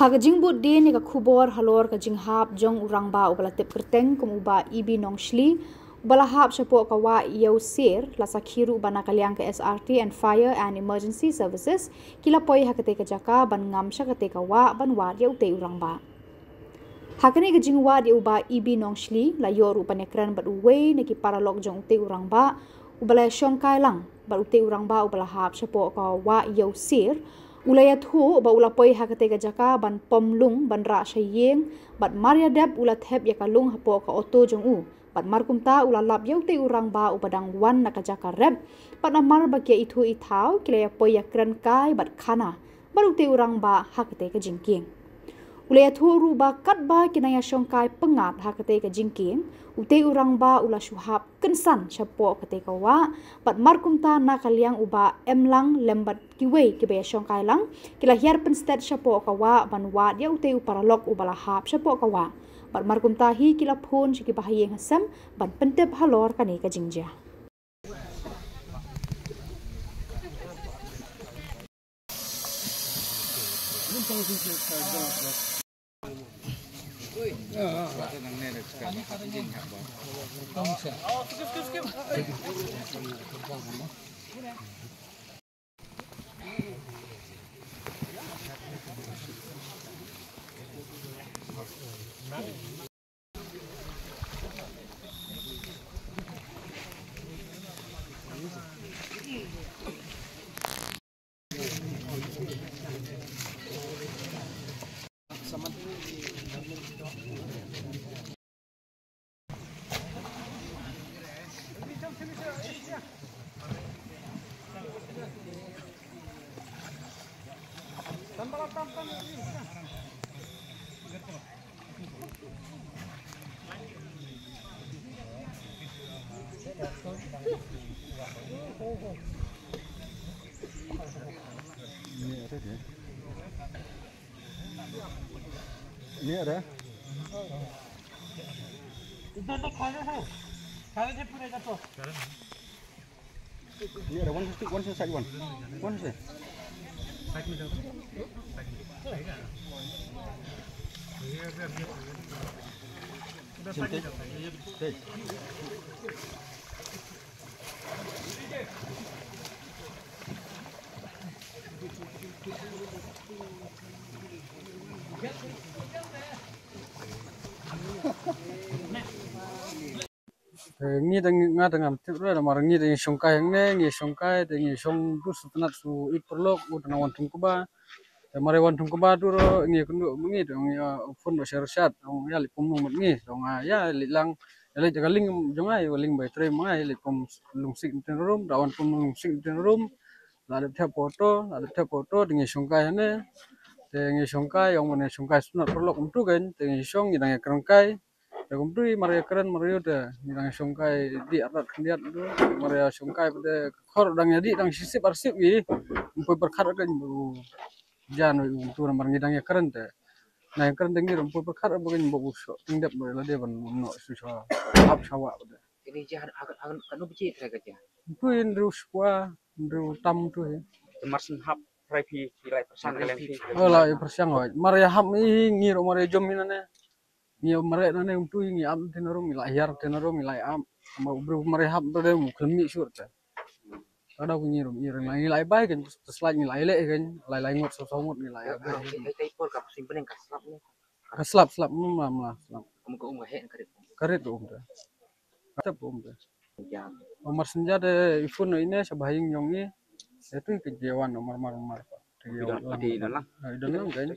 Hagajing bud din ni ka Khubor halor ka jinghap jong Rangbah ubala tip kerteng kum uba ibi nongshli ubala hap syapo ka wa yau Sier la sakhiru bana kalyang ka SRT and Fire and Emergency Services kila poi hakate ka jaka ban ngam syakate ka wa ban wa yau te Rangbah. Hakane ka jingwa di uba ibi nongshli la yoru panekran bat uwe ni ki paralog jong te Rangbah ubala syongkai lang bat ute Rangbah ubala hap syapo ka wa yau Sier ulayat hu ba ula poi hakate ka jaka ban pomlung ban ra syayeng bat maria dab ula thep ya kalung hapo ka auto jong u bat markumta ula lap yau te Rangbah ubadang wan na ka jaka rep bat amar ba ke itu ithau kile ya poi ya kran kai bat khana bat ute Rangbah hakate ka jingking ulayat hu ru ba kat ba kinaya syongkai pengat hakate ka jingking ute Rangbah ula syuhap kensan syapo kate ka wa bat markumta na kalyang uba emlang lembat kiwe kibe syongkai lang kila hiar penstet syapo ka wa ban wa dia ute uparalok ubala hap syapo ka wa bat markumta hi kila phun siki bahayeng hasam ban pentep halor kane ka jingja Ini ada. Itu nak kaya tu. Kaya je pura jatuh. Ini ada one side one. One side. Side ni jatuh. Side kan? Iya biar. Udah side jatuh. Side. Ngi ngam tipra la mar ngi de syongkai ngne ngi syongkai de ngi syong du sutanat su iperlok udana wantung kuba mare wantung kuba tu ro ngi kundu ngi dong ya fon do syarsyat ong ya lipum mat ngi dong ya lilang le jagaling jongai waling bai tre mai lipum lungsik ten rum dawan pum lungsik ten rum la de foto de ngi syongkai ne de ngi syongkai ong mane syongkai sunat perlok umtu gen de ngi syong ngi dang krangkai Dalam tu Maria keren Maria dah, yang syongkai di atas kendiat tu Maria syongkai pada khor dang jadi dang sisip arsip ni, umpai berkat kan baru jangan tu nama ngidangnya keren tu. Nah yang keren tinggi umpai berkat bukan bawa usok, tinggal boleh dia ban no susah, hap sawak pada. Ini je akan kanu biji saya kerja. Tu yang terus kuah, terus tam tu. Marsen hap private nilai persen kalian sih. Oh lah persen Maria hap ni ngiro Maria jom ni nane. Ni mereka nane untuk ini am tenarum milai hiar tenarum milai am mau beri mereka tu dia mukhlmi syur tu. Ada punya nilai baik kan selain nilai lek kan nilai ngot sosongot nilai apa. Kita ikut kap simpen yang kaslap ni. Kaslap lah slap. Umur hek karet. Karet tu Kata tu Ya. Nomor senja de ifun ini sebahing nyongi itu kejewan nomor. Di dalam kan.